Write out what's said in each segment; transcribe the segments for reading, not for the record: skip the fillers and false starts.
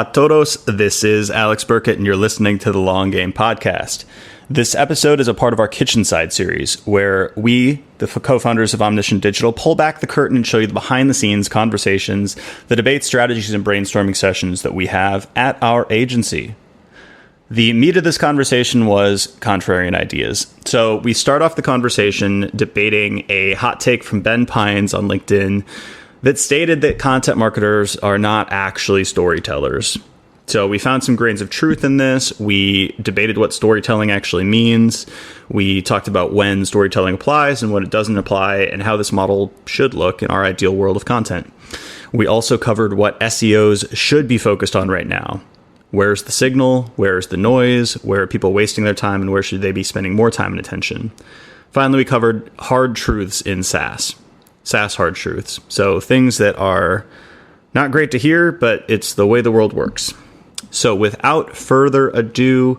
a todos, this is Alex Birkett, and you're listening to the Long Game Podcast. This episode is a part of our Kitchen Side series, where we, the co-founders of Omniscient Digital, pull back the curtain and show you the behind-the-scenes conversations, the debates, strategies, and brainstorming sessions that we have at our agency. The meat of this conversation was contrarian ideas. So we start off the conversation debating a hot take from Ben Pines on LinkedIn that stated that content marketers are not actually storytellers. So we found some grains of truth in this. We debated what storytelling actually means. We talked about when storytelling applies and when it doesn't apply, and how this model should look in our ideal world of content. We also covered what SEOs should be focused on right now. Where's the signal? Where's the noise? Where are people wasting their time, and where should they be spending more time and attention? Finally, we covered hard truths in SaaS. SaaS hard truths. So things that are not great to hear, but it's the way the world works. So without further ado,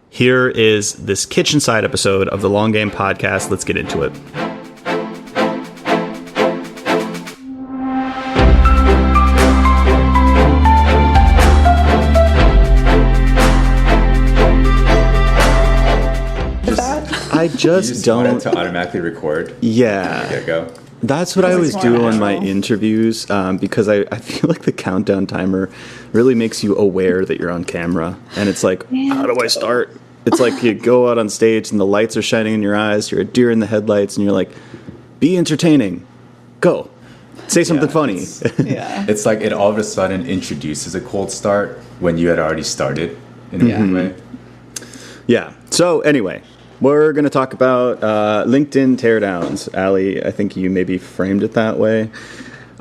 here is this kitchen side episode of the Long Game Podcast. Let's get into it. I just don't want it to automatically record. Yeah. Go. That's what I always do on my interviews, because I feel like the countdown timer really makes you aware that you're on camera. And it's like, how do I start? It's like you go out on stage and the lights are shining in your eyes. You're a deer in the headlights and you're like, be entertaining. Go. Say something funny. It's like it all of a sudden introduces a cold start when you had already started in a weird way. Yeah. So anyway, we're going to talk about LinkedIn teardowns. Allie, I think you maybe framed it that way.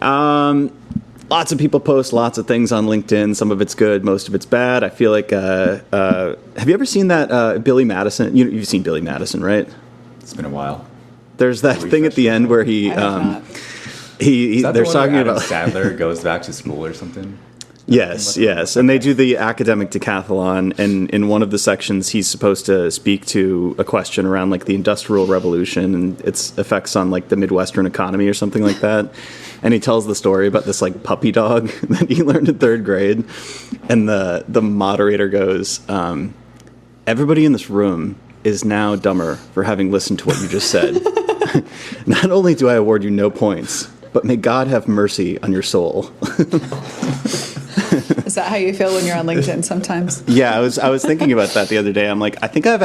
Lots of people post lots of things on LinkedIn. Some of it's good, most of it's bad. I feel like, have you ever seen that Billy Madison? You've seen Billy Madison, right? It's been a while. There's that thing at the end where they're talking about Sandler goes back to school or something. Yes. And they do the academic decathlon, and in one of the sections, he's supposed to speak to a question around like the Industrial Revolution and its effects on like the Midwestern economy or something like that. And he tells the story about this like puppy dog that he learned in third grade. And the moderator goes, everybody in this room is now dumber for having listened to what you just said. Not only do I award you no points, but may God have mercy on your soul. Is that how you feel when you're on LinkedIn sometimes? Yeah, I was thinking about that the other day. I'm like, I think I'm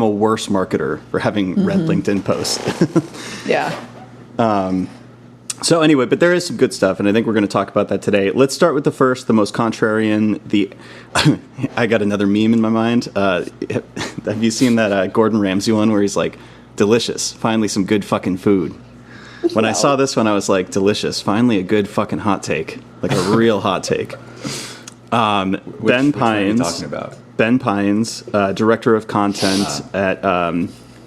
a worse marketer for having read LinkedIn posts. Yeah. So anyway, but there is some good stuff, and I think we're going to talk about that today. Let's start with the most contrarian. I got another meme in my mind. Have you seen that Gordon Ramsay one where he's like, delicious, finally some good fucking food? When I saw this one, I was like, delicious. Finally a good fucking hot take. Like a real hot take. Ben Pines. What are you talking about? Ben Pines, Director of Content at,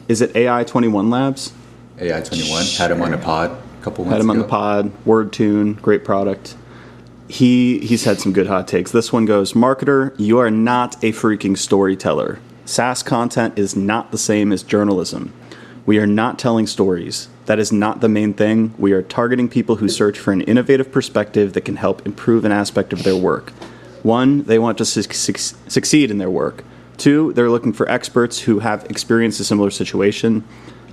is it AI21 Labs? AI21. Sure. Had him on a pod a couple months ago. Had him on the pod. WordTune, great product. He's had some good hot takes. This one goes, marketer, you are not a freaking storyteller. SaaS content is not the same as journalism. We are not telling stories. That is not the main thing. We are targeting people who search for an innovative perspective that can help improve an aspect of their work. 1, they want to succeed in their work. 2, they're looking for experts who have experienced a similar situation.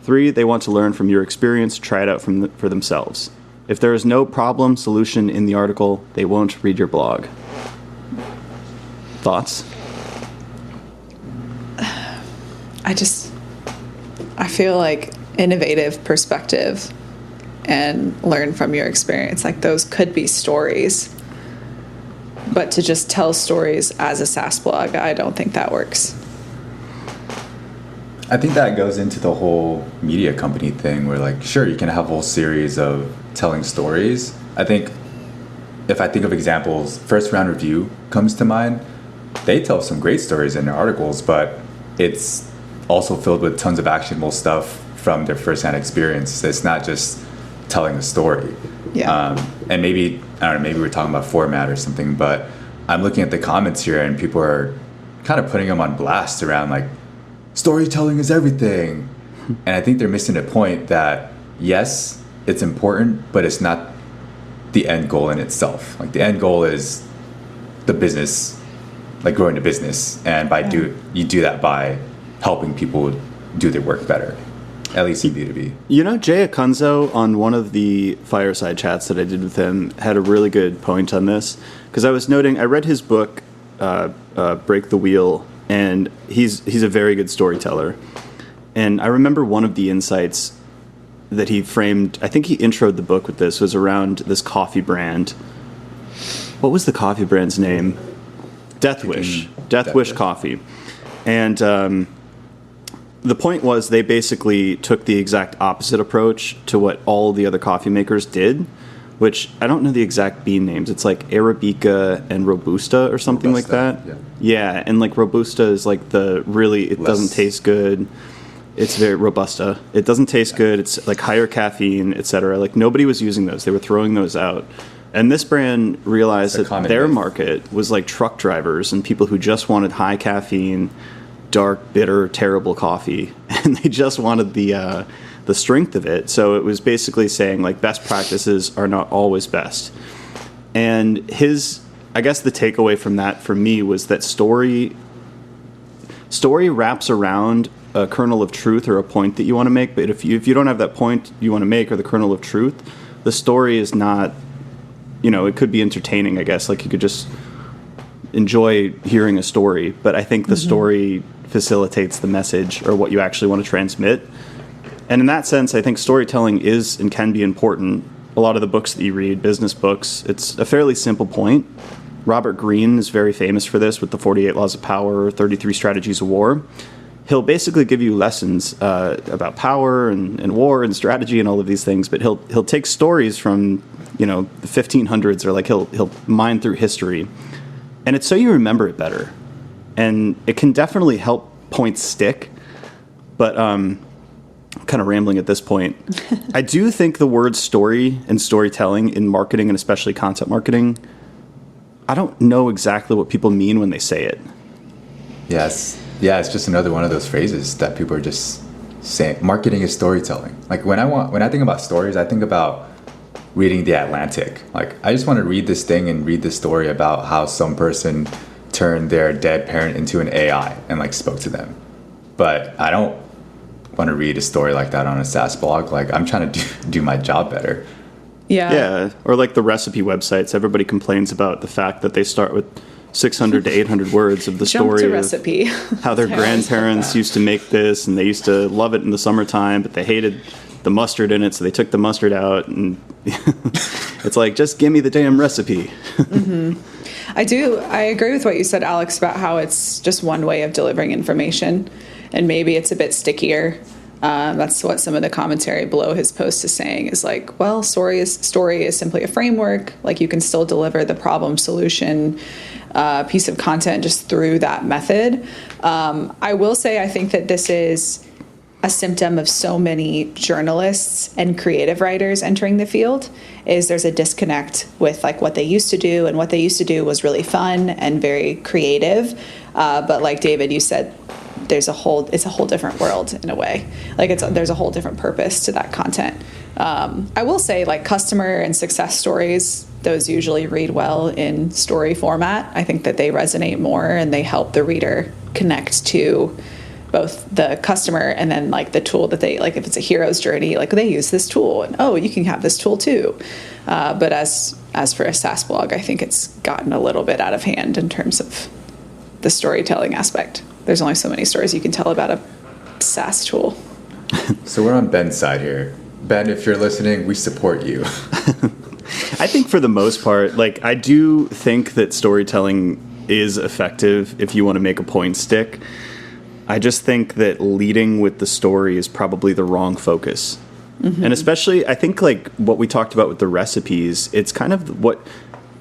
3, they want to learn from your experience, try it out for themselves. If there is no problem solution in the article, they won't read your blog. Thoughts? I feel like innovative perspective and learn from your experience, like those could be stories. But to just tell stories as a SaaS blog, I don't think that works. I think that goes into the whole media company thing where, like, sure, you can have a whole series of telling stories. If I think of examples, First Round Review comes to mind. They tell some great stories in their articles, but it's also filled with tons of actionable stuff from their first-hand experience. It's not just telling a story. Yeah. And maybe, I don't know, maybe we're talking about format or something, but I'm looking at the comments here and people are kind of putting them on blast around like, storytelling is everything. And I think they're missing the point that, yes, it's important, but it's not the end goal in itself. Like the end goal is the business, like growing the business, and you do that by helping people do their work better, at least in B2B. You know, Jay Acunzo, on one of the fireside chats that I did with him, had a really good point on this, because I was noting, I read his book, Break the Wheel, and he's a very good storyteller. And I remember one of the insights that he framed, I think he introed the book with this, was around this coffee brand. What was the coffee brand's name? Death Wish. Death Wish Coffee. And the point was they basically took the exact opposite approach to what all the other coffee makers did, which I don't know the exact bean names. It's like Arabica and Robusta or something like that. Yeah, and like Robusta is like it doesn't taste good. It's very Robusta. It doesn't taste good. It's like higher caffeine, etc. Like nobody was using those. They were throwing those out. And this brand realized that their market was like truck drivers and people who just wanted high caffeine, dark, bitter, terrible coffee. And they just wanted the strength of it. So it was basically saying like best practices are not always best. And I guess the takeaway from that for me was that story wraps around a kernel of truth or a point that you want to make. But if you don't have that point you want to make or the kernel of truth, the story is not, it could be entertaining, I guess. Like you could just enjoy hearing a story. But I think the story facilitates the message or what you actually want to transmit. And in that sense, I think storytelling is and can be important. A lot of the books that you read, business books, it's a fairly simple point. Robert Greene is very famous for this with the 48 Laws of Power, 33 Strategies of War. He'll basically give you lessons about power and war and strategy and all of these things, but he'll take stories from the 1500s, or like he'll mine through history, and it's so you remember it better, and it can definitely help points stick. But I'm kind of rambling at this point. I do think the word story and storytelling in marketing, and especially content marketing, I don't know exactly what people mean when they say it. Yes. Yeah, it's just another one of those phrases that people are just saying. Marketing is storytelling. Like when I think about stories, I think about reading The Atlantic. Like I just want to read this thing and read this story about how some person turned their dead parent into an AI and like spoke to them. But I don't want to read a story like that on a SaaS blog. Like I'm trying to do my job better. Yeah. Or like the recipe websites. Everybody complains about the fact that they start with 600 to 800 words of the story of recipe. How their grandparents used to make this, and they used to love it in the summertime, but they hated the mustard in it, so they took the mustard out. And it's like, just give me the damn recipe. I agree with what you said, Alex, about how it's just one way of delivering information, and maybe it's a bit stickier. That's what some of the commentary below his post is saying, is like, well, story is simply a framework. Like you can still deliver the problem solution piece of content just through that method. I will say, I think that this is a symptom of so many journalists and creative writers entering the field, is there's a disconnect with like what they used to do, and what they used to do was really fun and very creative. But like David, you said, it's a whole different world in a way. Like there's a whole different purpose to that content. I will say, like customer and success stories, those usually read well in story format. I think that they resonate more and they help the reader connect to both the customer and then like the tool that they like. If it's a hero's journey, like they use this tool, and you can have this tool too. But as for a SaaS blog, I think it's gotten a little bit out of hand in terms of the storytelling aspect. There's only so many stories you can tell about a SaaS tool. So we're on Ben's side here. Ben, if you're listening, we support you. I think for the most part, like I do think that storytelling is effective if you want to make a point stick. I just think that leading with the story is probably the wrong focus. And especially, I think like what we talked about with the recipes, it's kind of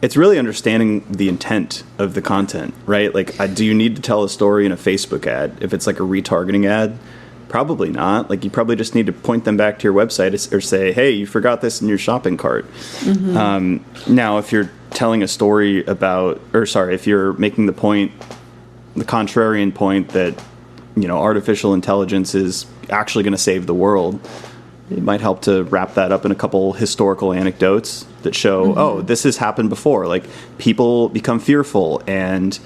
it's really understanding the intent of the content, right? Like, do you need to tell a story in a Facebook ad? If it's like a retargeting ad, probably not. Like, you probably just need to point them back to your website or say, hey, you forgot this in your shopping cart. Now, if you're telling a story if you're making the contrarian point that, artificial intelligence is actually going to save the world, it might help to wrap that up in a couple historical anecdotes that show, oh, this has happened before. Like, people become fearful, and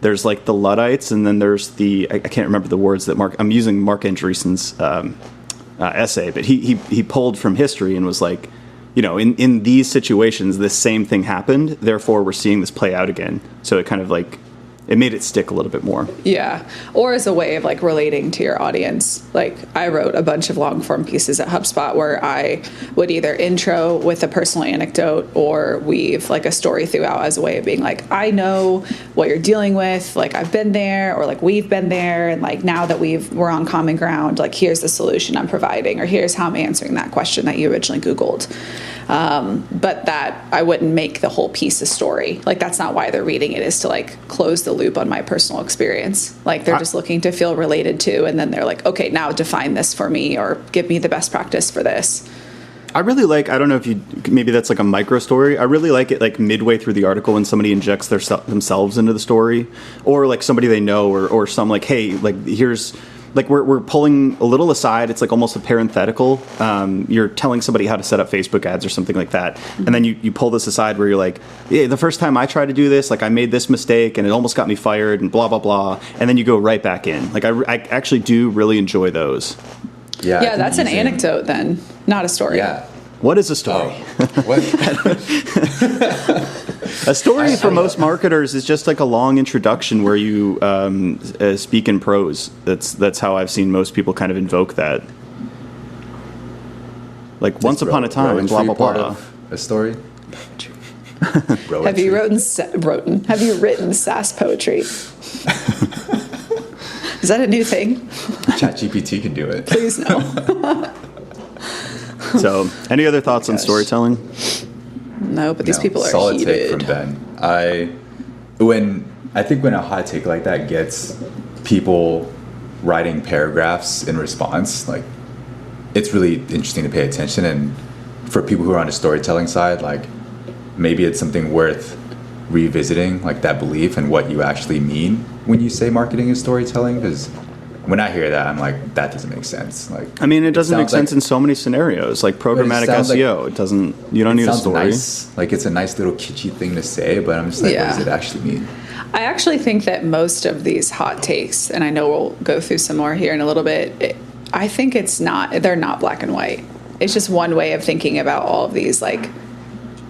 there's like the Luddites, and then there's I can't remember the words that I'm using Mark Andreessen's essay, but he pulled from history and was like, in these situations, this same thing happened, therefore we're seeing this play out again. So it kind of like, it made it stick a little bit more. Yeah. Or as a way of like relating to your audience. Like, I wrote a bunch of long form pieces at HubSpot where I would either intro with a personal anecdote or weave like a story throughout as a way of being like, I know what you're dealing with. Like, I've been there, or like we've been there. And like, now that we're on common ground, like, here's the solution I'm providing, or here's how I'm answering that question that you originally Googled. But that I wouldn't make the whole piece a story. Like, that's not why they're reading it, is to like close the loop on my personal experience. Like, they're just looking to feel related to, and then they're like, okay, now define this for me, or give me the best practice for this. I really like, I don't know if maybe that's like a micro story. I really like it like midway through the article when somebody injects themselves into the story, or like somebody they know, or some like, hey, like here's, like we're pulling a little aside. It's like almost a parenthetical. You're telling somebody how to set up Facebook ads or something like that. And then you pull this aside where you're like, yeah, the first time I tried to do this, like I made this mistake and it almost got me fired and blah, blah, blah. And then you go right back in. Like I actually do really enjoy those. Yeah, that's an anecdote then, not a story. Yeah. What is a story? What? A story for most marketers is just like a long introduction where you speak in prose. That's how I've seen most people kind of invoke that. Like, once upon a time, blah, blah, blah. Part of a story? Have you written SaaS poetry? Is that a new thing? ChatGPT can do it. Please no. So, any other thoughts on storytelling? No, but these people are solid heated. take from Ben. I think when a hot take like that gets people writing paragraphs in response, like, it's really interesting to pay attention. And for people who are on the storytelling side, like, maybe it's something worth revisiting, like that belief and what you actually mean when you say marketing is storytelling. Because when I hear that, I'm like, that doesn't make sense. Like, I mean, it doesn't make sense in so many scenarios, like programmatic SEO. It doesn't. You don't need a story. Nice. Like, it's a nice little kitschy thing to say, but I'm just like, what does it actually mean? I actually think that most of these hot takes, and I know we'll go through some more here in a little bit, I think they're not black and white. It's just one way of thinking about all of these like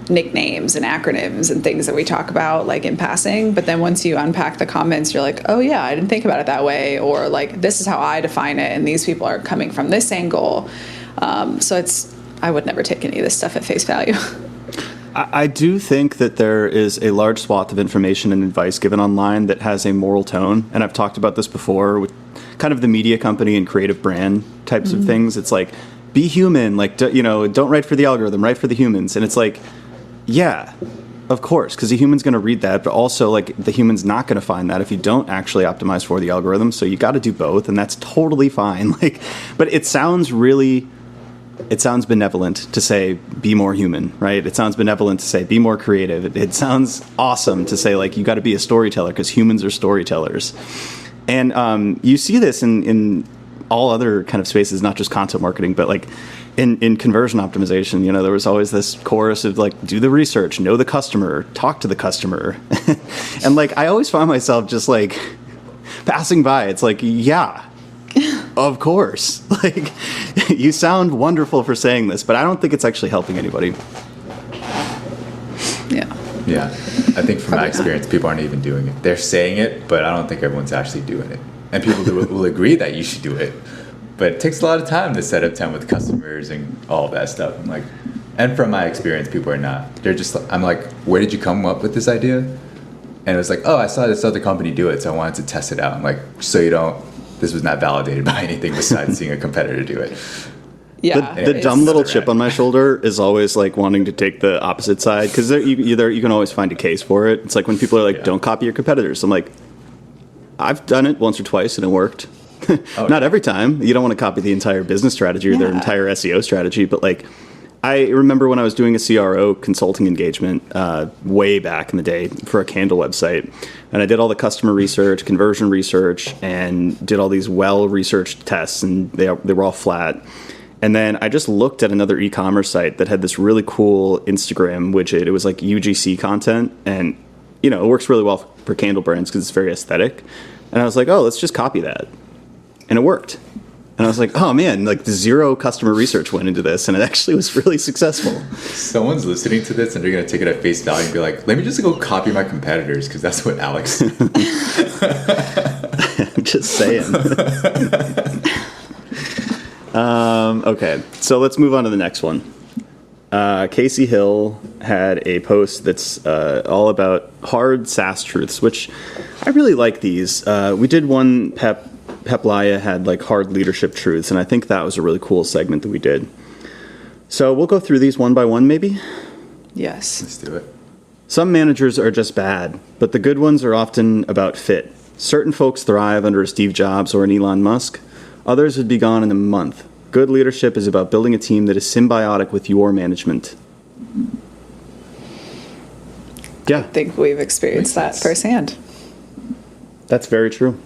nicknames and acronyms and things that we talk about like in passing. But then once you unpack the comments, you're like, oh yeah, I didn't think about it that way. Or like, this is how I define it, and these people are coming from this angle. So I would never take any of this stuff at face value. I do think that there is a large swath of information and advice given online that has a moral tone. And I've talked about this before with kind of the media company and creative brand types of things. It's like, be human, like, don't write for the algorithm, write for the humans. And it's like, yeah, of course, because the human's going to read that, but also like the human's not going to find that if you don't actually optimize for the algorithm. So you got to do both, and that's totally fine. Like, but it sounds benevolent to say be more human, right? It sounds benevolent to say be more creative. It sounds awesome to say like you got to be a storyteller because humans are storytellers. And you see this in all other kind of spaces, not just content marketing, but like in conversion optimization. There was always this chorus of like, do the research, know the customer, talk to the customer. And like, I always find myself just like passing by. It's like, yeah, of course. Like, you sound wonderful for saying this, but I don't think it's actually helping anybody. Yeah. I think from my experience, people aren't even doing it. They're saying it, but I don't think everyone's actually doing it. And people will agree that you should do it. But it takes a lot of time to set up time with customers and all of that stuff. I'm like, and from my experience, people are not. They're just, I'm like, where did you come up with this idea? And it was like, oh, I saw this other company do it, so I wanted to test it out. I'm like, this was not validated by anything besides seeing a competitor do it. Yeah, the dumb little chip on my shoulder is always like wanting to take the opposite side, because you can always find a case for it. It's like when people are like, don't copy your competitors. I'm like, I've done it once or twice and it worked. Not every time. You don't want to copy the entire business strategy or their entire SEO strategy. But like, I remember when I was doing a CRO consulting engagement way back in the day for a candle website, and I did all the customer research, conversion research, and did all these well-researched tests, and they were all flat. And then I just looked at another e-commerce site that had this really cool Instagram widget. It was like UGC content, and it works really well for candle brands because it's very aesthetic. And I was like, oh, let's just copy that. And it worked. And I was like, oh man, like zero customer research went into this, and it actually was really successful. Someone's listening to this and they're going to take it at face value and be like, let me just go copy my competitors because that's what Alex did. I'm just saying. Okay, so let's move on to the next one. Casey Hill had a post that's all about hard SaaS truths, which I really like these. We did one, Pep Laya had like hard leadership truths, and I think that was a really cool segment that we did. So we'll go through these one by one, maybe? Yes. Let's do it. Some managers are just bad, but the good ones are often about fit. Certain folks thrive under a Steve Jobs or an Elon Musk. Others would be gone in a month. Good leadership is about building a team that is symbiotic with your management. Yeah. I think we've experienced that firsthand. That's very true.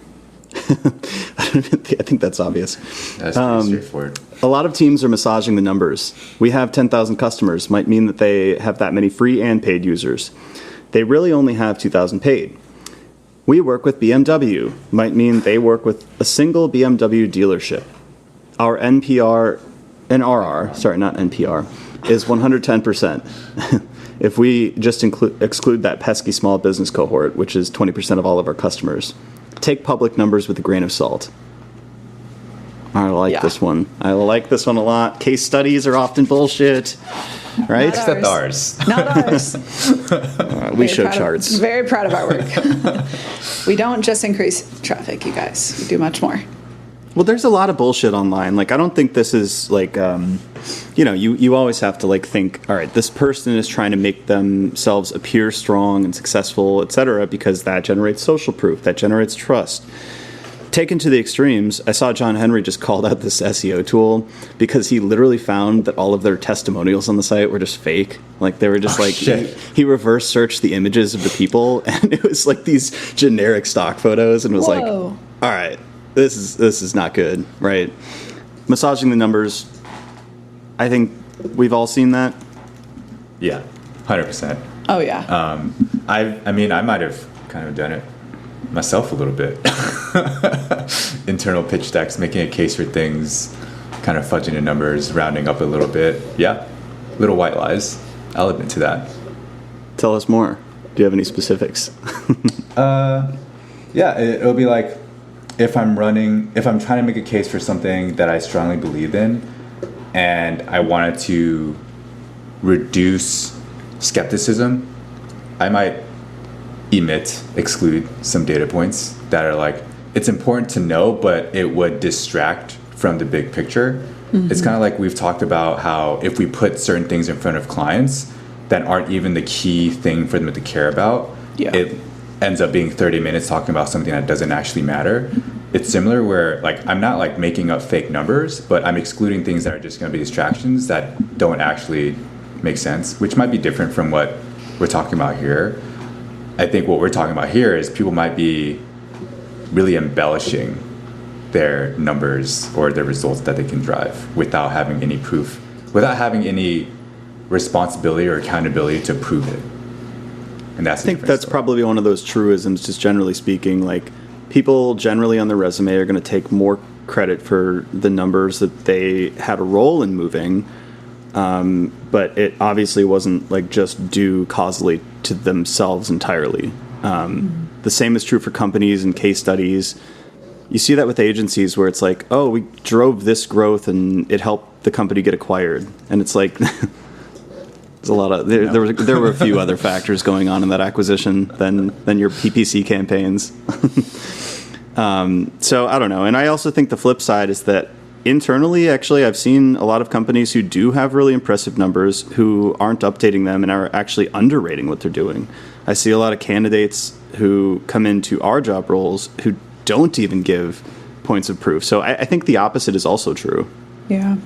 I think that's obvious. That's pretty straightforward. A lot of teams are massaging the numbers. We have 10,000 customers, might mean that they have that many free and paid users. They really only have 2,000 paid. We work with BMW, might mean they work with a single BMW dealership. Our NPR, NRR, sorry, not NPR, is 110%. If we just exclude that pesky small business cohort, which is 20% of all of our customers. Take public numbers with a grain of salt. I like this one. I like this one a lot. Case studies are often bullshit, right? Except ours. Not ours. We show charts. Very proud of our work. We don't just increase traffic, you guys. We do much more. Well, there's a lot of bullshit online. Like, I don't think this is like, you always have to like think, all right, this person is trying to make themselves appear strong and successful, etc., because that generates social proof, that generates trust. Taken to the extremes, I saw John Henry just called out this SEO tool because he literally found that all of their testimonials on the site were just fake. Like, they were just he reverse searched the images of the people, and it was like these generic stock photos, and was like, all right, this is not good, right? Massaging the numbers, I think we've all seen that. Yeah, 100%. Oh, yeah. I mean, I might have kind of done it myself a little bit. Internal pitch decks, making a case for things, kind of fudging the numbers, rounding up a little bit. Yeah, little white lies. I'll admit to that. Tell us more. Do you have any specifics? Yeah, it'll be like if I'm trying to make a case for something that I strongly believe in, and I wanted to reduce skepticism, I might exclude some data points that are like, it's important to know, but it would distract from the big picture. Mm-hmm. It's kind of like we've talked about how if we put certain things in front of clients that aren't even the key thing for them to care about, it ends up being 30 minutes talking about something that doesn't actually matter. It's similar where like I'm not like making up fake numbers, but I'm excluding things that are just going to be distractions that don't actually make sense, which might be different from what we're talking about here. I think what we're talking about here is people might be really embellishing their numbers or their results that they can drive without having any proof, without having any responsibility or accountability to prove it. And I think that's probably one of those truisms, just generally speaking. Like, people generally on their resume are going to take more credit for the numbers that they had a role in moving, but it obviously wasn't like just due causally to themselves entirely. The same is true for companies and case studies. You see that with agencies where it's like, oh, we drove this growth and it helped the company get acquired, and it's like there's a lot of there were a few other factors going on in that acquisition than your PPC campaigns. So I don't know. And I also think the flip side is that internally, actually, I've seen a lot of companies who do have really impressive numbers who aren't updating them and are actually underrating what they're doing. I see a lot of candidates who come into our job roles who don't even give points of proof. So I think the opposite is also true. Yeah.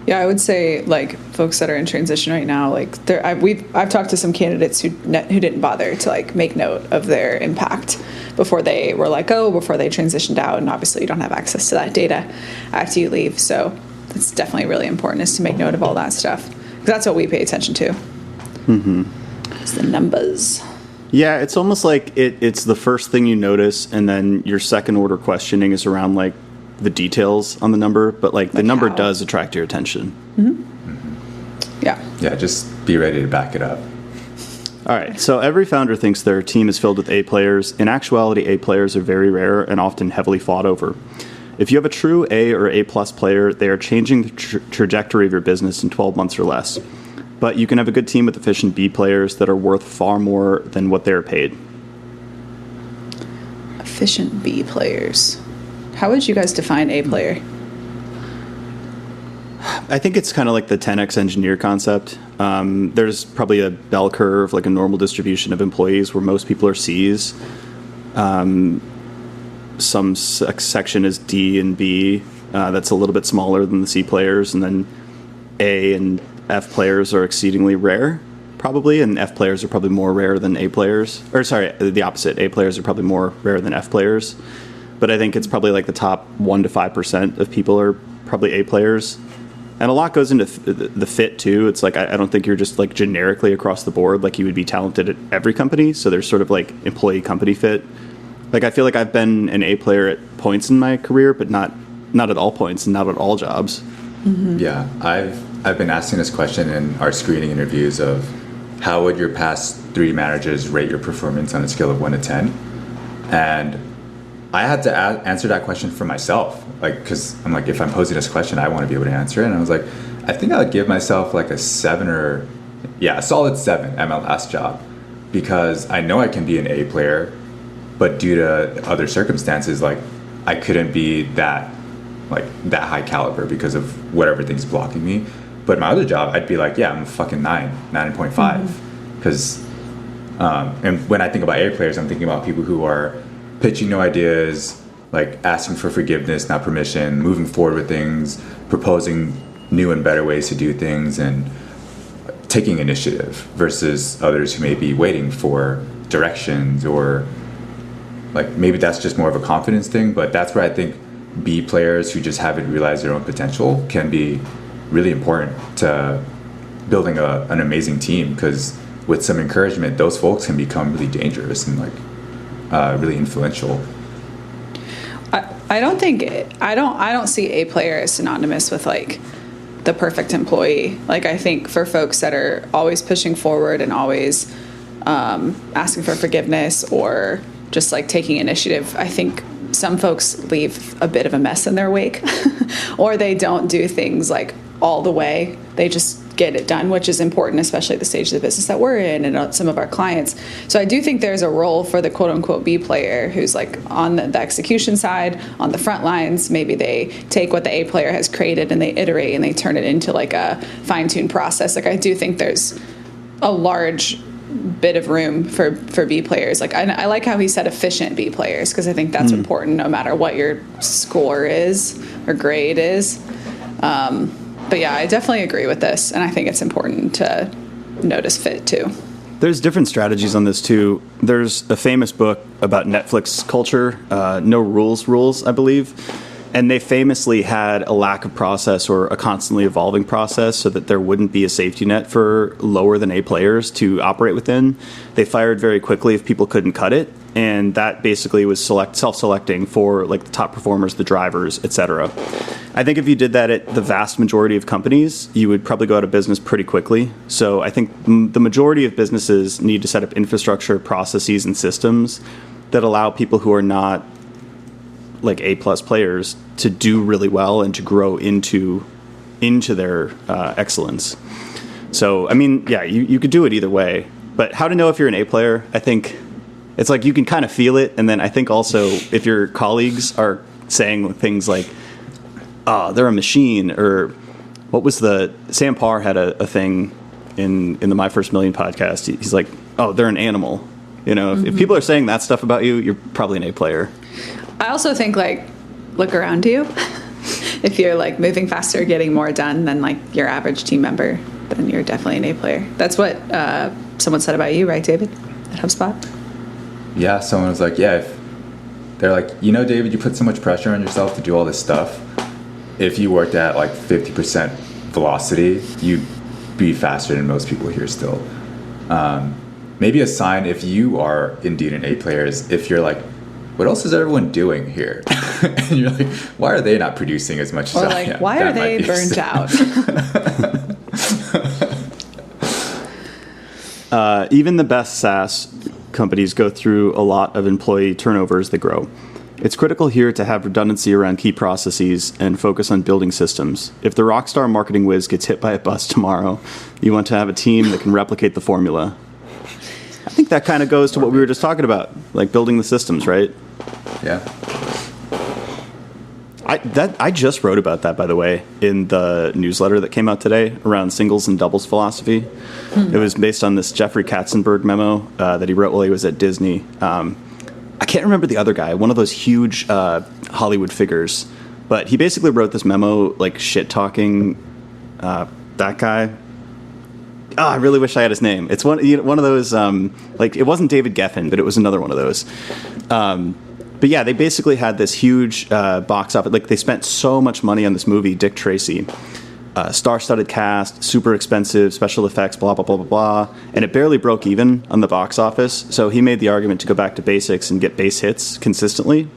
Yeah, I would say like folks that are in transition right now, like I've talked to some candidates who didn't bother to like make note of their impact before they transitioned out, and obviously you don't have access to that data after you leave. So that's definitely really important, is to make note of all that stuff. Because that's what we pay attention to. It's the numbers. Yeah, it's almost like it's the first thing you notice, and then your second order questioning is around like the details on the number, but like the number does attract your attention. Yeah, just be ready to back it up. All right, so every founder thinks their team is filled with A players. In actuality, A players are very rare and often heavily fought over. If you have a true A or A plus player, they are changing the trajectory of your business in 12 months or less. But you can have a good team with efficient B players that are worth far more than what they're paid. Efficient B players. How would you guys define A player? I think it's kind of like the 10x engineer concept. There's probably a bell curve, like a normal distribution of employees where most people are Cs. Some section is D and B. That's a little bit smaller than the C players. And then A and F players are exceedingly rare, probably. And F players are probably more rare than A players. Or sorry, the opposite. A players are probably more rare than F players. But I think it's probably like the top 1 to 5% of people are probably A players. And a lot goes into the fit too. It's like, I don't think you're just like generically across the board, like you would be talented at every company. So there's sort of like employee company fit. Like I feel like I've been an A player at points in my career, but not at all points and not at all jobs. Yeah, I've been asking this question in our screening interviews of how would your past 3 managers rate your performance on a scale of 1 to 10? And I had to answer that question for myself, like, because I'm like, if I'm posing this question, I want to be able to answer it. And I was like, I think I would give myself like a 7 or, a solid 7 at my last job, because I know I can be an A player, but due to other circumstances, like I couldn't be that high caliber because of whatever thing's blocking me. But my other job, I'd be like, I'm a fucking 9.5, because and when I think about A players, I'm thinking about people who are pitching new ideas, like asking for forgiveness, not permission, moving forward with things, proposing new and better ways to do things, and taking initiative, versus others who may be waiting for directions, or like maybe that's just more of a confidence thing. But that's where I think B players who just haven't realized their own potential can be really important to building an amazing team, because with some encouragement, those folks can become really dangerous and like really influential. I don't see A player as synonymous with like the perfect employee. Like I think for folks that are always pushing forward and always asking for forgiveness or just like taking initiative, I think some folks leave a bit of a mess in their wake or they don't do things like all the way. They just get it done, which is important, especially at the stage of the business that we're in and some of our clients. So I do think there's a role for the quote unquote B player who's like on the execution side, on the front lines. Maybe they take what the A player has created and they iterate and they turn it into like a fine-tuned process. Like I do think there's a large bit of room for B players. Like I like how he said efficient B players, because I think that's important no matter what your score is or grade is. But yeah, I definitely agree with this, and I think it's important to notice fit too. There's different strategies on this too. There's a famous book about Netflix culture, No Rules, I believe. And they famously had a lack of process or a constantly evolving process so that there wouldn't be a safety net for lower than A players to operate within. They fired very quickly if people couldn't cut it. And that basically was self-selecting for like the top performers, the drivers, etc. I think if you did that at the vast majority of companies, you would probably go out of business pretty quickly. So I think the majority of businesses need to set up infrastructure, processes, and systems that allow people who are not like A plus players to do really well and to grow into their excellence. So, I mean, yeah, you could do it either way. But how to know if you're an A player, I think it's like you can kind of feel it. And then I think also if your colleagues are saying things like, oh, they're a machine, or what was Sam Parr had a thing in the My First Million podcast. He's like, oh, they're an animal. You know, if people are saying that stuff about you, you're probably an A player. I also think, like, look around you. If you're, like, moving faster, getting more done than, like, your average team member, then you're definitely an A player. That's what someone said about you, right, David, at HubSpot? Yeah, someone was like, if they're like, David, you put so much pressure on yourself to do all this stuff. if you worked at like 50% velocity, you'd be faster than most people here still. Maybe a sign if you are indeed an A player is if you're like, what else is everyone doing here? And you're like, why are they not producing as much as I am? Why are they burnt out? Even the best SaaS companies go through a lot of employee turnover as they grow. It's critical here to have redundancy around key processes and focus on building systems. If the rockstar marketing whiz gets hit by a bus tomorrow, you want to have a team that can replicate the formula. I think that kind of goes to what we were just talking about, like building the systems, right? Yeah. I just wrote about that, by the way, in the newsletter that came out today around singles and doubles philosophy. It was based on this Jeffrey Katzenberg memo that he wrote while he was at Disney. I can't remember the other guy, one of those huge Hollywood figures, but he basically wrote this memo, like shit-talking that guy. Oh, I really wish I had his name. It's one of those, like, it wasn't David Geffen, but it was another one of those. But yeah, they basically had this huge box office. Like, they spent so much money on this movie, Dick Tracy. Star-studded cast, super expensive, special effects, blah, blah, blah, blah, blah. And it barely broke even on the box office. So he made the argument to go back to basics and get base hits consistently.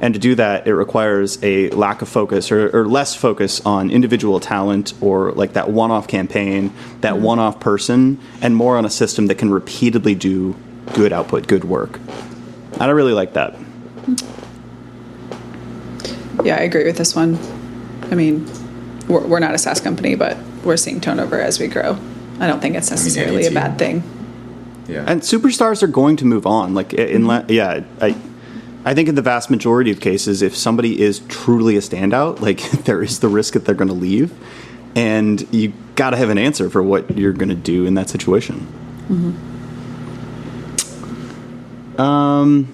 And to do that, it requires a lack of focus or less focus on individual talent or like that one-off campaign, that one-off person, and more on a system that can repeatedly do good output, good work. And I really like that. Yeah, I agree with this one. I mean, we're not a SaaS company, but we're seeing turnover as we grow. I don't think it's necessarily a bad thing. Yeah. And superstars are going to move on. Like, I think in the vast majority of cases, if somebody is truly a standout, like there is the risk that they're going to leave, and you got to have an answer for what you're going to do in that situation. I'm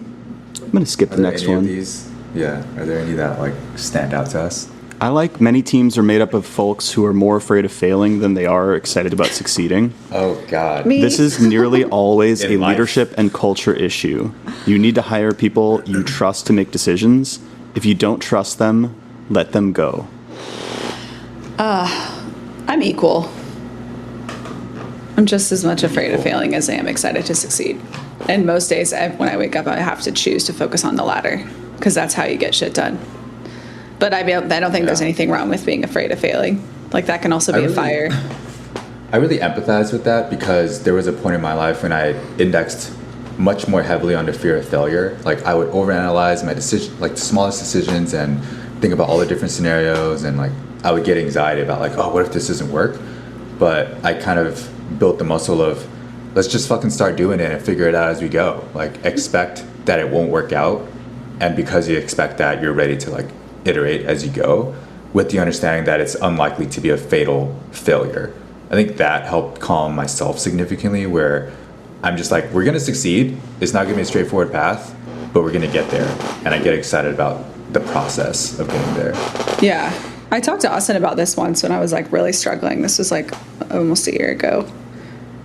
going to skip the next one. Are there any that like stand out to us? I like many teams are made up of folks who are more afraid of failing than they are excited about succeeding. Oh, God. This is nearly always a life. leadership and culture issue. You need to hire people you trust to make decisions. If you don't trust them, let them go. I'm equal. I'm just as much afraid of failing as I am excited to succeed. And most days when I wake up, I have to choose to focus on the latter because that's how you get shit done. But I don't think there's anything wrong with being afraid of failing. Like, that can also be a fire. I really empathize with that because there was a point in my life when I indexed much more heavily on the fear of failure. Like, I would overanalyze my decision, like the smallest decisions, and think about all the different scenarios, and like I would get anxiety about like, oh, what if this doesn't work? But I kind of built the muscle of let's just fucking start doing it and figure it out as we go. Like, expect that it won't work out, and because you expect that, you're ready to like iterate as you go with the understanding that it's unlikely to be a fatal failure. I think that helped calm myself significantly, where I'm just like, we're going to succeed. It's not going to be a straightforward path, but we're going to get there. And I get excited about the process of getting there. Yeah. I talked to Austin about this once when I was like really struggling. This was like almost a year ago.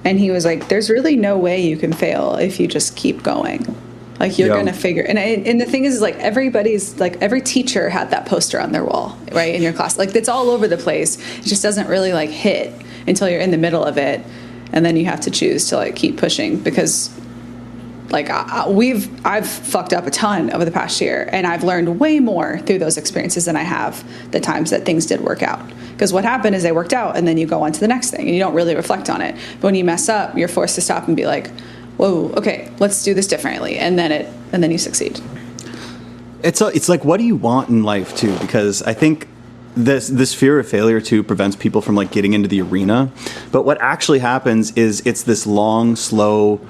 And he was like, there's really no way you can fail if you just keep going. Like, you're going to figure, and the thing is like everybody's like, every teacher had that poster on their wall, right, in your class. Like, it's all over the place. It just doesn't really like hit until you're in the middle of it. And then you have to choose to like keep pushing because like I've fucked up a ton over the past year, and I've learned way more through those experiences than I have the times that things did work out. Because what happened is they worked out, and then you go on to the next thing and you don't really reflect on it. But when you mess up, you're forced to stop and be like, whoa, okay, let's do this differently, and then you succeed. It's like, what do you want in life too? Because I think this fear of failure too prevents people from like getting into the arena. But what actually happens is it's this long, slow,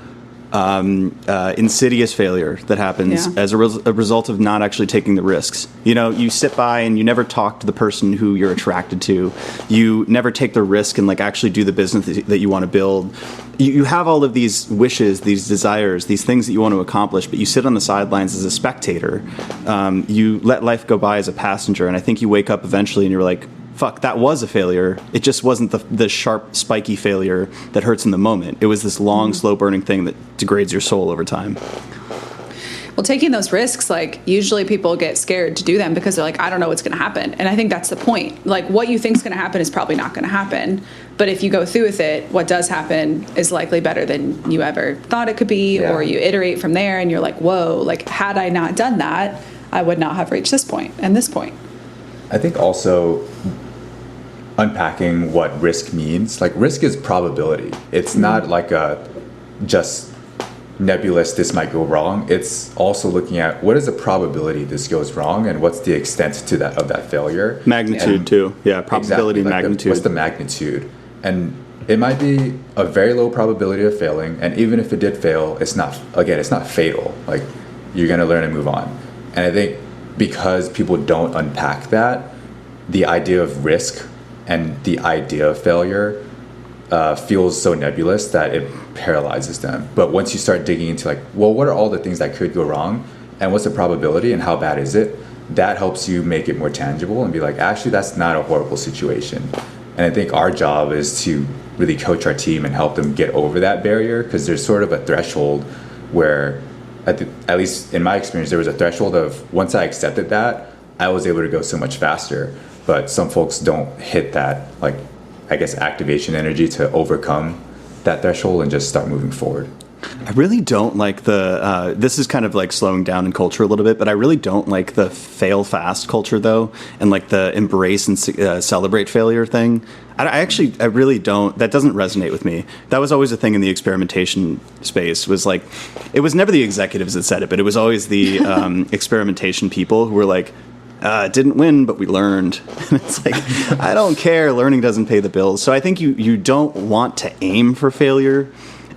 insidious failure that happens as a result of not actually taking the risks. You know, you sit by and you never talk to the person who you're attracted to. You never take the risk and like actually do the business that you want to build. You have all of these wishes, these desires, these things that you want to accomplish, but you sit on the sidelines as a spectator. You let life go by as a passenger, and I think you wake up eventually and you're like, fuck, that was a failure. It just wasn't the sharp, spiky failure that hurts in the moment. It was this long, slow burning thing that degrades your soul over time. Well, taking those risks, like usually people get scared to do them because they're like, I don't know what's going to happen. And I think that's the point. Like what you think is going to happen is probably not going to happen. But if you go through with it, what does happen is likely better than you ever thought it could be, or you iterate from there and you're like, whoa, like had I not done that, I would not have reached this point and this point. I think also unpacking what risk means, like risk is probability. It's not like a just nebulous, this might go wrong. It's also looking at what is the probability this goes wrong and what's the extent to that of that failure. Magnitude too. Yeah, probability, exactly, like magnitude. What's the magnitude? And it might be a very low probability of failing, and even if it did fail, it's not fatal. Like you're gonna learn and move on. And I think because people don't unpack that, the idea of risk and the idea of failure feels so nebulous that it paralyzes them. But once you start digging into like, well, what are all the things that could go wrong and what's the probability and how bad is it, that helps you make it more tangible and be like, actually, that's not a horrible situation. And I think our job is to really coach our team and help them get over that barrier, because there's sort of a threshold where, at least in my experience, there was a threshold of once I accepted that, I was able to go so much faster. But some folks don't hit that, like, I guess, activation energy to overcome that threshold and just start moving forward. I really don't like the, this is kind of like slowing down in culture a little bit, but I really don't like the fail fast culture though. And like the embrace and celebrate failure thing. I really don't, that doesn't resonate with me. That was always a thing in the experimentation space, was like, it was never the executives that said it, but it was always the experimentation people who were like, didn't win, but we learned. And it's like, I don't care. Learning doesn't pay the bills. So I think you don't want to aim for failure.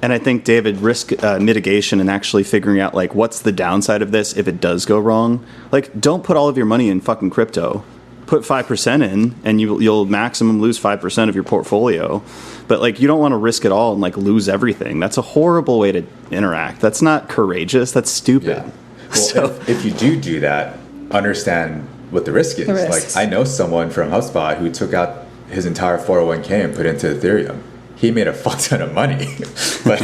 And I think, David, risk mitigation and actually figuring out, like, what's the downside of this if it does go wrong? Like, don't put all of your money in fucking crypto. Put 5% in, and you'll maximum lose 5% of your portfolio. But, like, you don't want to risk it all and, like, lose everything. That's a horrible way to interact. That's not courageous. That's stupid. Yeah. Well, if you do that, understand what the risk is. Risks. Like, I know someone from HubSpot who took out his entire 401k and put it into Ethereum. He made a fuck ton of money. But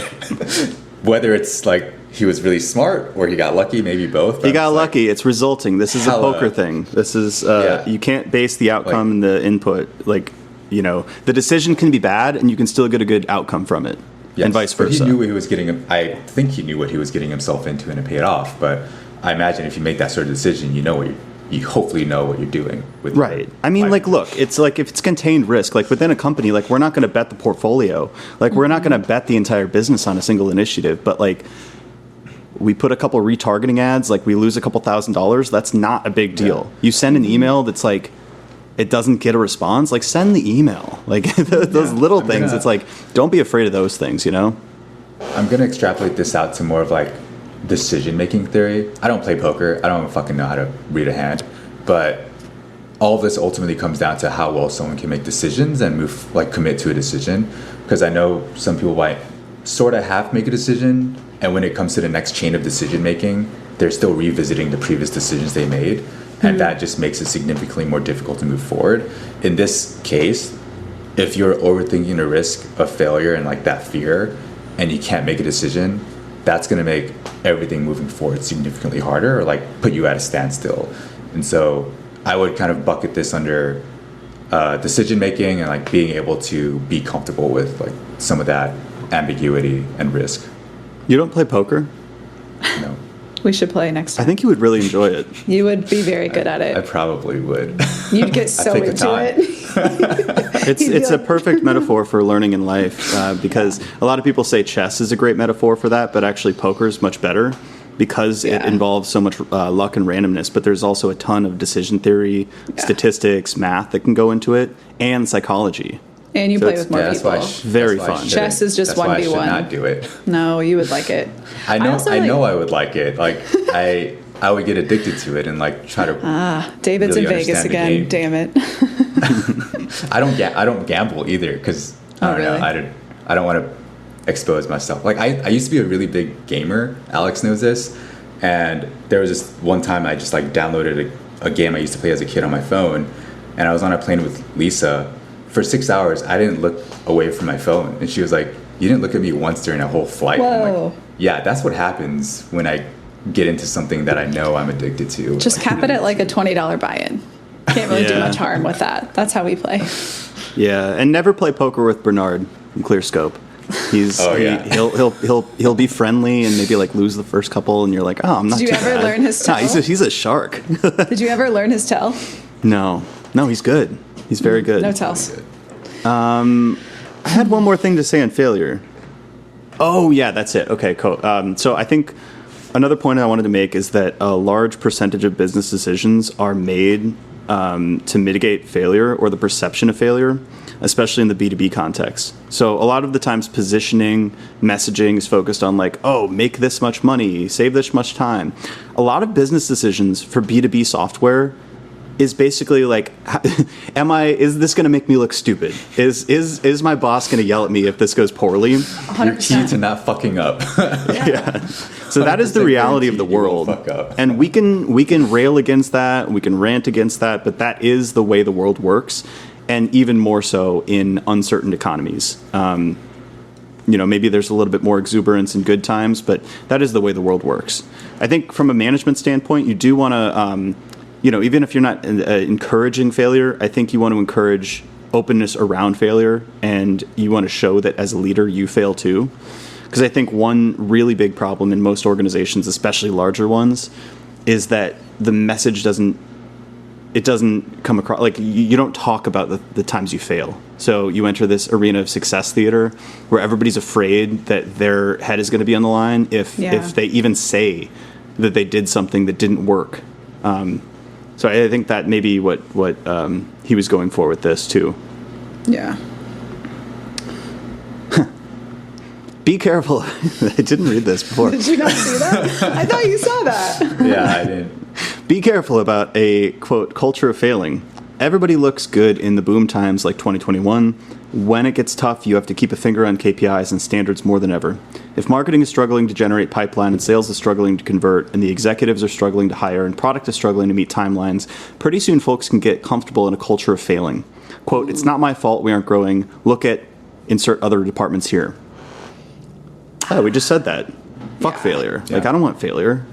whether it's like he was really smart or he got lucky, maybe both. He got lucky. It's resulting. This is a poker thing. This is, you can't base the outcome and the input. Like, you know, the decision can be bad and you can still get a good outcome from it. Yes, and vice versa. But he knew what he was getting. I think he knew what he was getting himself into and it paid off. But I imagine if you make that sort of decision, you hopefully know what you're doing with right. I mean, like, look, it's like if it's contained risk, like within a company, like we're not going to bet the portfolio, like we're not going to bet the entire business on a single initiative, but like we put a couple retargeting ads, like we lose a couple $1,000s. That's not a big deal. Yeah. You send an email that's like, it doesn't get a response, like send the email. Like those little things. It's like, don't be afraid of those things, you know? I'm going to extrapolate this out to more of like decision-making theory. I don't play poker. I don't fucking know how to read a hand. But all of this ultimately comes down to how well someone can make decisions and commit to a decision. Because I know some people might sort of half make a decision, and when it comes to the next chain of decision-making, they're still revisiting the previous decisions they made. And that just makes it significantly more difficult to move forward. In this case, if you're overthinking the risk of failure and like that fear, and you can't make a decision, that's going to make everything moving forward significantly harder, or like put you at a standstill. And so I would kind of bucket this under decision making and like being able to be comfortable with like some of that ambiguity and risk. You don't play poker? No. We should play next time. I think you would really enjoy it. You would be very good at it. I probably would. You'd get so into it. It's a perfect metaphor for learning in life, because a lot of people say chess is a great metaphor for that, but actually poker is much better because it involves so much luck and randomness. But there's also a ton of decision theory, statistics, math that can go into it, and psychology. And you play with more people. Very fun. Chess is just 1v1. I should not do it. No, you would like it. I know I would like it. Like I would get addicted to it and like try to. David's really in Vegas again. Damn it. I don't gamble either because I don't know. I don't want to expose myself. Like I used to be a really big gamer. Alex knows this. And there was this one time I just like downloaded a game I used to play as a kid on my phone, and I was on a plane with Lisa. For 6 hours, I didn't look away from my phone. And she was like, you didn't look at me once during a whole flight. Whoa. I'm like, yeah, that's what happens when I get into something that I know I'm addicted to. Just cap it at like a $20 buy-in. Can't really do Yeah. much harm with that. That's how we play. Yeah, and never play poker with Bernard from ClearScope. He'll be friendly and maybe like lose the first couple, and you're like, oh, I'm not. Did you too ever bad. learn his No, tell? he's a shark. Did you ever learn his tell? No, he's good. He's very good. No tells. I had one more thing to say on failure. Oh yeah, that's it. Okay, cool. So I think another point I wanted to make is that a large percentage of business decisions are made to mitigate failure or the perception of failure, especially in the B2B context. So a lot of the times positioning, messaging is focused on like, oh, make this much money, save this much time. A lot of business decisions for B2B software is basically like, is this going to make me look stupid? Is my boss going to yell at me if this goes poorly? Your 100%. key to not fucking up. Yeah. So that is the 100% reality of the guaranteed you will world. fuck up. And we can rail against that, we can rant against that, but that is the way the world works, and even more so in uncertain economies. Maybe there's a little bit more exuberance in good times, but that is the way the world works. I think from a management standpoint, you do want to, even if you're not encouraging failure, I think you want to encourage openness around failure, and you want to show that as a leader you fail too. Because I think one really big problem in most organizations, especially larger ones, is that the message doesn't come across. Like, you don't talk about the times you fail. So you enter this arena of success theater where everybody's afraid that their head is going to be on the line if they even say that they did something that didn't work. So I think that may be what he was going for with this too. Yeah. Be careful. I didn't read this before. Did you not see that? I thought you saw that. Yeah, I didn't. Be careful about a, quote, culture of failing. Everybody looks good in the boom times like 2021. When it gets tough, you have to keep a finger on KPIs and standards more than ever. If marketing is struggling to generate pipeline and sales is struggling to convert and the executives are struggling to hire and product is struggling to meet timelines, pretty soon folks can get comfortable in a culture of failing. Quote, it's not my fault we aren't growing. Look at insert other departments here. Oh, we just said that. Fuck Yeah. failure. Yeah. Like, I don't want failure.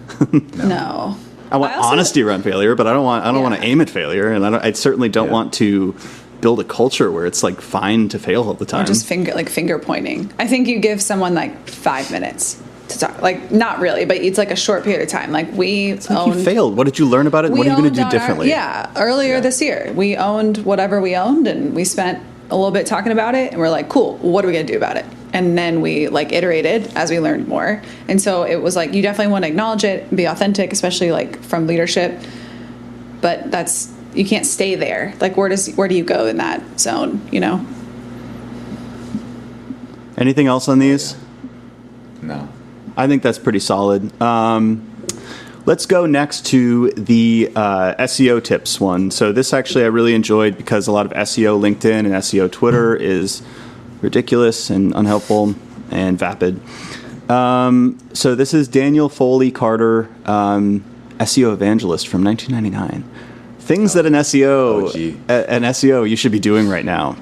No. I want I also- honesty around failure, but I don't want Yeah. to aim at failure, and I certainly don't Yeah. want to build a culture where it's like fine to fail all the time. Or just finger pointing. I think you give someone like 5 minutes to talk. Like, not really, but it's like a short period of time. Like, we Like, you owned. failed. What did you learn about it? What are you going to do differently? Earlier Yeah. this year, we owned whatever we owned, and we spent a little bit talking about it, and we're like, cool, what are we going to do about it? And then we like iterated as we learned more. And so it was like, you definitely want to acknowledge it and be authentic, especially like from leadership. But you can't stay there. Like, where do you go in that zone, you know? Anything else on these? No. I think that's pretty solid. Let's go next to the SEO tips one. So this actually I really enjoyed because a lot of SEO LinkedIn and SEO Twitter is ridiculous and unhelpful and vapid. So this is Daniel Foley Carter, SEO evangelist from 1999. Things that an SEO you should be doing right now.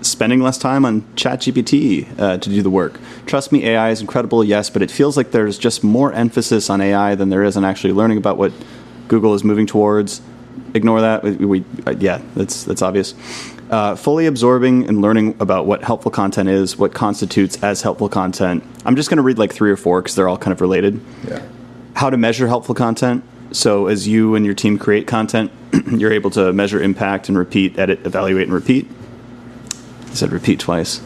Spending less time on ChatGPT to do the work. Trust me, AI is incredible, yes, but it feels like there's just more emphasis on AI than there is on actually learning about what Google is moving towards. Ignore that. That's obvious. Fully absorbing and learning about what helpful content is, what constitutes as helpful content. I'm just going to read like 3 or 4 because they're all kind of related. Yeah. How to measure helpful content. So as you and your team create content, you're able to measure impact and repeat, edit, evaluate, and repeat. I said repeat twice.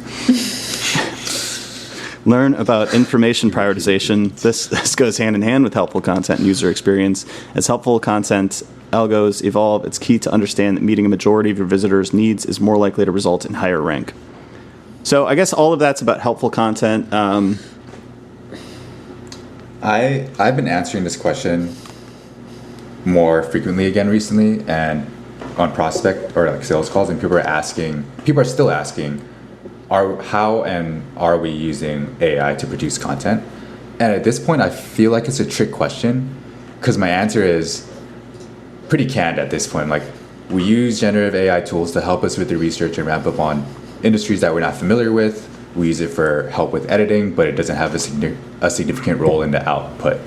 Learn about information prioritization. This goes hand in hand with helpful content and user experience. As helpful content algos evolve, it's key to understand that meeting a majority of your visitors' needs is more likely to result in higher rank. So I guess all of that's about helpful content. I've been answering this question more frequently again recently, and on prospect or like sales calls, and people are still asking, how and are we using AI to produce content? And at this point, I feel like it's a trick question because my answer is pretty canned at this point. Like, we use generative AI tools to help us with the research and ramp up on industries that we're not familiar with. we use it for help with editing, but it doesn't have a significant role in the output.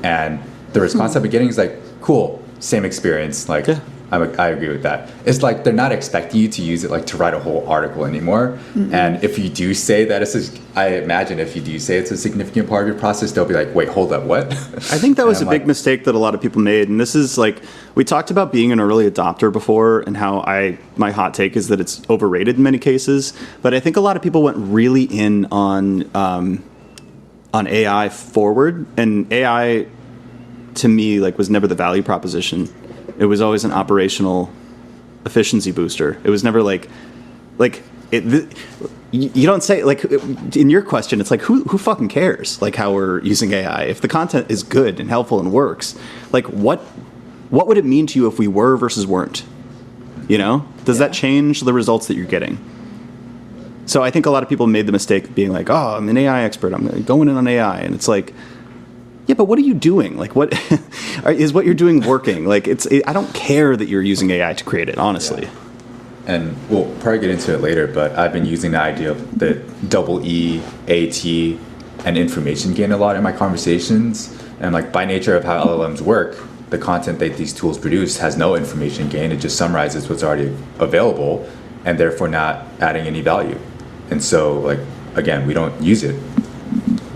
And the response I've been getting is like, cool, same experience. Like, yeah. I agree with that. It's like they're not expecting you to use it like to write a whole article anymore. Mm-hmm. And if you do say that I imagine if you do say it's a significant part of your process, they'll be like, wait, hold up, what? I think that was a big mistake that a lot of people made. And this is like, we talked about being an early adopter before and how my hot take is that it's overrated in many cases. But I think a lot of people went really in on AI forward, and AI to me like was never the value proposition. It was always an operational efficiency booster. It was never you don't say, like, in your question, it's like, who fucking cares, like, how we're using AI? If the content is good and helpful and works, like, what would it mean to you if we were versus weren't? You know? Does that change the results that you're getting? So I think a lot of people made the mistake of being like, oh, I'm an AI expert, I'm going in on AI. And it's like, yeah, but what are you doing? Like, what is what you're doing working? Like, I don't care that you're using AI to create it, honestly. Yeah. And we'll probably get into it later, but I've been using the idea of the EEAT and information gain a lot in my conversations. And like, by nature of how LLMs work, the content that these tools produce has no information gain. It just summarizes what's already available and therefore not adding any value. And so, like, again, we don't use it.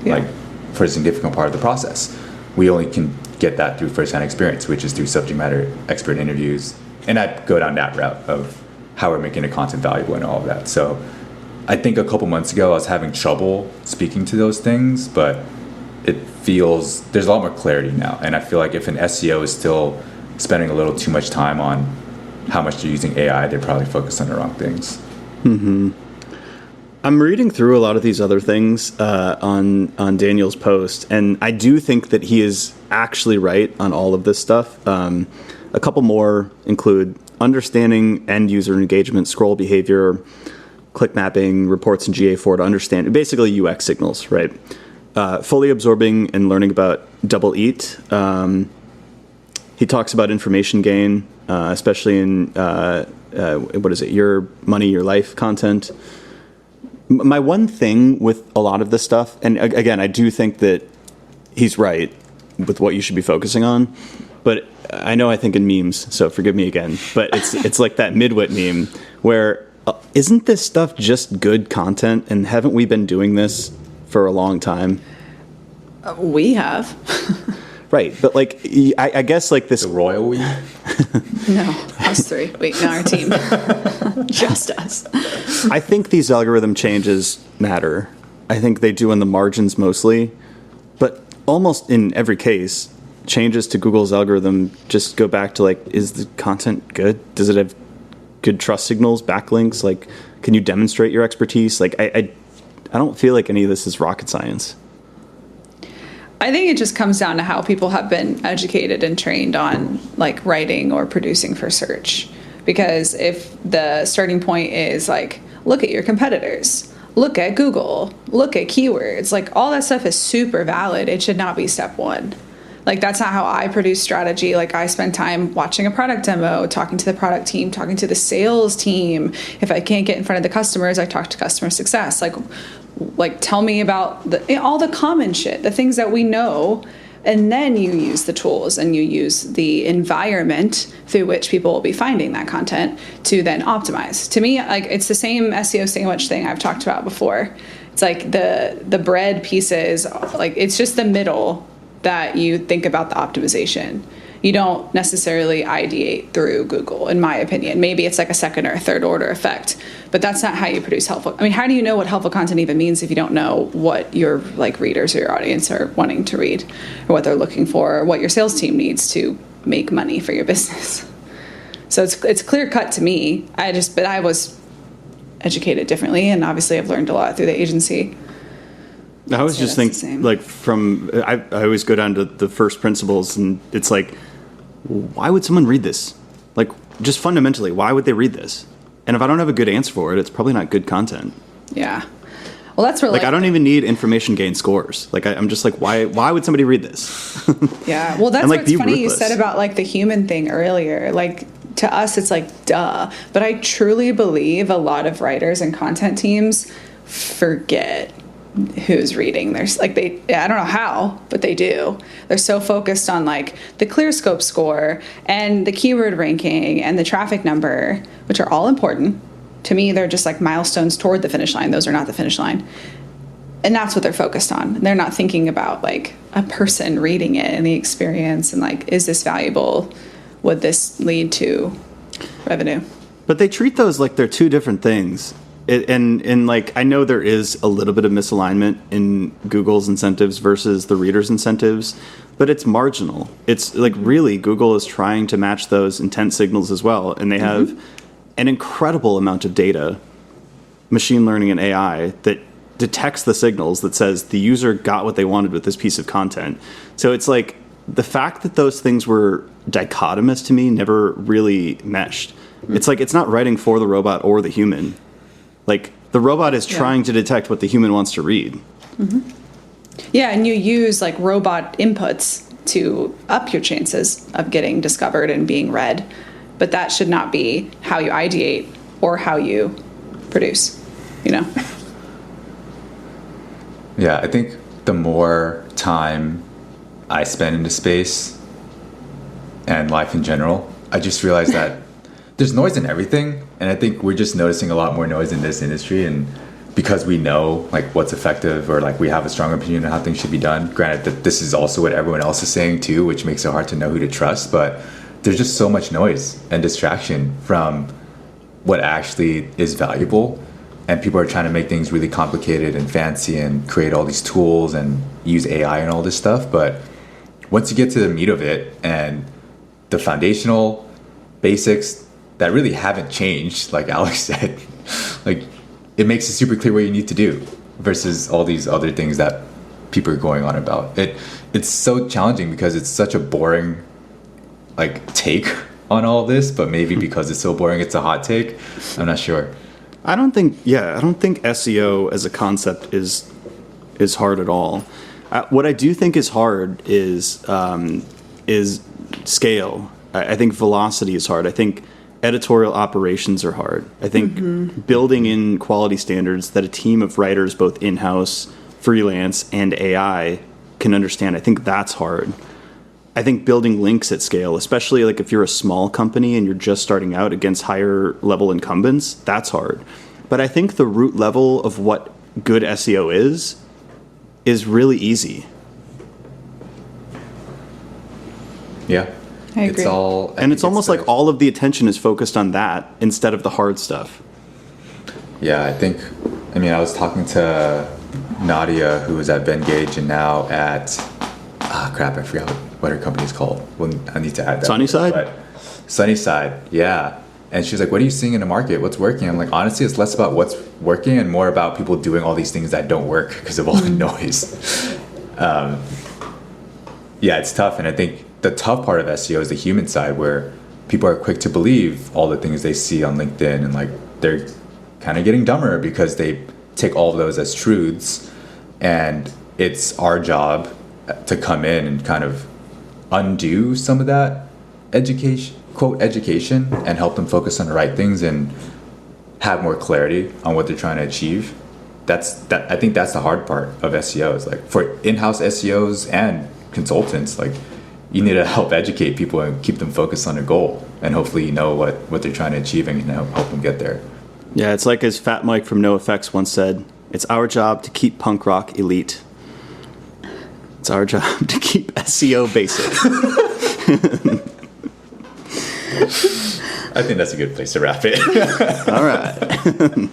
Yeah. Like, for a significant part of the process. We only can get that through first-hand experience, which is through subject matter expert interviews. And I go down that route of how we're making the content valuable and all of that. So I think a couple months ago I was having trouble speaking to those things, but there's a lot more clarity now. And I feel like if an SEO is still spending a little too much time on how much they're using AI, they're probably focused on the wrong things. Mm-hmm. I'm reading through a lot of these other things on Daniel's post, and I do think that he is actually right on all of this stuff. A couple more include understanding end user engagement, scroll behavior, click mapping, reports in GA4 to understand basically UX signals, right? Fully absorbing and learning about double EAT. He talks about information gain, especially in your money, your life content. My one thing with a lot of this stuff, and again, I do think that he's right with what you should be focusing on, but I think in memes, so forgive me again, but it's like that midwit meme where isn't this stuff just good content, and haven't we been doing this for a long time? We have. Right, but like, I guess like this... The royal we? No, us three. Wait, no, our team. Just us. I think these algorithm changes matter. I think they do in the margins mostly, but almost in every case, changes to Google's algorithm just go back to like, is the content good? Does it have good trust signals, backlinks? Like, can you demonstrate your expertise? Like, I don't feel like any of this is rocket science. I think it just comes down to how people have been educated and trained on like writing or producing for search. Because if the starting point is like, look at your competitors, look at Google, look at keywords, like all that stuff is super valid. It should not be step one. Like, that's not how I produce strategy. Like, I spend time watching a product demo, talking to the product team, talking to the sales team. If I can't get in front of the customers, I talk to customer success. Like tell me about all the common shit, the things that we know, and then you use the tools and you use the environment through which people will be finding that content to then optimize. To me, like, it's the same SEO sandwich thing I've talked about before. It's like the bread pieces, like, it's just the middle that you think about the optimization. You don't necessarily ideate through Google, in my opinion. Maybe it's like a second or a third order effect, but that's not how you produce helpful. I mean, how do you know what helpful content even means if you don't know what your like readers or your audience are wanting to read, or what they're looking for, or what your sales team needs to make money for your business? So it's clear cut to me. But I was educated differently, and obviously I've learned a lot through the agency. I was just thinking, like, I always go down to the first principles, and it's like, why would someone read this? Like, just fundamentally, why would they read this? And if I don't have a good answer for it, it's probably not good content. Yeah. Well, that's where, like, I don't even need information gain scores. Like, I'm just like, why would somebody read this? Yeah. Well, that's what's funny you said about, like, the human thing earlier. Like, to us, it's like, duh. But I truly believe a lot of writers and content teams forget who's reading. There's like I don't know how, but they do. They're so focused on like the ClearScope score and the keyword ranking and the traffic number, which are all important. To me, they're just like milestones toward the finish line. Those are not the finish line. And that's what they're focused on. They're not thinking about like a person reading it and the experience and like, is this valuable? Would this lead to revenue? But they treat those like they're two different things. And like, I know there is a little bit of misalignment in Google's incentives versus the reader's incentives, but it's marginal. It's like really Google is trying to match those intent signals as well. And they have an incredible amount of data, machine learning and AI, that detects the signals that says the user got what they wanted with this piece of content. So it's like the fact that those things were dichotomous to me never really meshed. It's like it's not writing for the robot or the human. Like, the robot is trying to detect what the human wants to read. Yeah, and you use, like, robot inputs to up your chances of getting discovered and being read. But that should not be how you ideate or how you produce, you know? Yeah, I think the more time I spend in the space and life in general, I just realize that there's noise in everything, and I think we're just noticing a lot more noise in this industry. And because we know like what's effective, or like we have a strong opinion on how things should be done. Granted that this is also what everyone else is saying too, which makes it hard to know who to trust. But there's just so much noise and distraction from what actually is valuable, and people are trying to make things really complicated and fancy and create all these tools and use AI and all this stuff. But once you get to the meat of it and the foundational basics that really haven't changed, like Alex said, like it makes it super clear what you need to do versus all these other things that people are going on about. It's so challenging because it's such a boring like take on all this, but maybe because it's so boring, it's a hot take. I'm not sure. I don't think SEO as a concept is hard at all. What I do think is hard is scale. I think velocity is hard. I think editorial operations are hard. I think building in quality standards that a team of writers, both in-house, freelance, and AI can understand, I think that's hard. I think building links at scale, especially like if you're a small company and you're just starting out against higher level incumbents, that's hard. But I think the root level of what good SEO is really easy. Yeah. I agree. It's almost like all of the attention is focused on that instead of the hard stuff. Yeah, I was talking to Nadia, who was at Bengage and now at, I forgot what her company is called. Well, I need to add that. Sunnyside? Sunnyside, yeah. And she was like, what are you seeing in the market? What's working? I'm like, honestly, it's less about what's working and more about people doing all these things that don't work because of all the noise. Yeah, it's tough. And I think the tough part of SEO is the human side, where people are quick to believe all the things they see on LinkedIn, and like they're kind of getting dumber because they take all of those as truths. And it's our job to come in and kind of undo some of that education, quote education, and help them focus on the right things and have more clarity on what they're trying to achieve. I think that's the hard part of SEO, is like for in-house SEOs and consultants, like you need to help educate people and keep them focused on a goal, and hopefully you know what they're trying to achieve and help them get there. Yeah, it's like as Fat Mike from NoFX once said, it's our job to keep punk rock elite. It's our job to keep SEO basic. I think that's a good place to wrap it. All right.